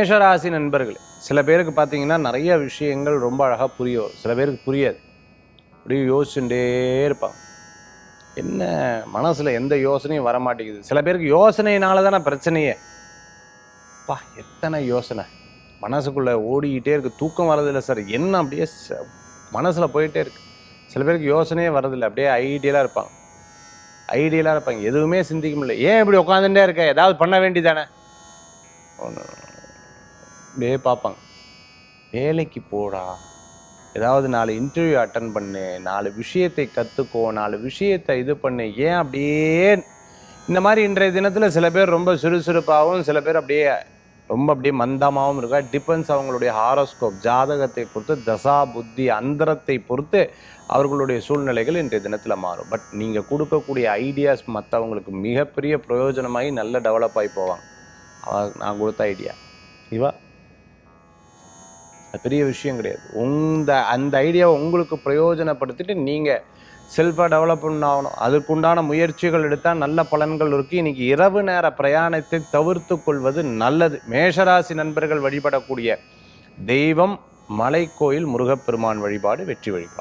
மேஷராசி நண்பர்களே, சில பேருக்கு பார்த்தீங்கன்னா நிறைய விஷயங்கள் ரொம்ப அழகாக புரியும், சில பேருக்கு புரியாது. அப்படியே யோசிச்சுட்டே இருப்பாங்க. என்ன மனசில் எந்த யோசனையும் வர மாட்டேங்குது. சில பேருக்கு யோசனையினால தானே பிரச்சனையே. பா எத்தனை யோசனை மனசுக்குள்ளே ஓடிக்கிட்டே இருக்குது, தூக்கம் வரதில்லை சார். என்ன அப்படியே மனசில் போயிட்டே இருக்கு. சில பேருக்கு யோசனையே வரதில்லை, அப்படியே ஐடியலாக இருப்பாங்க, எதுவுமே சிந்திக்க முடியல. ஏன் இப்படி உட்காந்துட்டே இருக்க, ஏதாவது பண்ண வேண்டியதானே அப்படியே பார்ப்பாங்க. வேலைக்கு போடா, ஏதாவது 4 இன்டர்வியூ அட்டன் பண்ணு, 4 விஷயத்தை கற்றுக்கோ, 4 விஷயத்தை இது பண்ணு. ஏன் அப்படியே இந்த மாதிரி இன்றைய தினத்தில் சில பேர் ரொம்ப சுறுசுறுப்பாகவும், சில பேர் அப்படியே மந்தமாகவும் இருக்கா. டிபெண்ட்ஸ் அவங்களுடைய ஹாரோஸ்கோப் ஜாதகத்தை பொறுத்து, தசா புத்தி அந்தரத்தை பொறுத்து அவர்களுடைய சூழ்நிலைகள் இன்றைய தினத்தில் மாறும். பட் நீங்கள் கொடுக்கக்கூடிய ஐடியாஸ் மற்றவங்களுக்கு மிகப்பெரிய பிரயோஜனமாகி நல்ல டெவலப் ஆகி போவாங்க. நான் கொடுத்த ஐடியா இவா அது பெரிய விஷயம் கிடையாது. அந்த ஐடியாவை உங்களுக்கு பிரயோஜனப்படுத்திட்டு நீங்கள் செல்ஃபாக டெவலப்மெண்ட் ஆகணும். அதுக்குண்டான முயற்சிகள் எடுத்தால் நல்ல பலன்கள் இருக்குது. இன்றைக்கி இரவு நேர பிரயாணத்தை தவிர்த்து கொள்வது நல்லது. மேஷராசி நண்பர்கள் வழிபடக்கூடிய தெய்வம் மலைக்கோயில் முருகப்பெருமான் வழிபாடு வெற்றி வழிபாடு.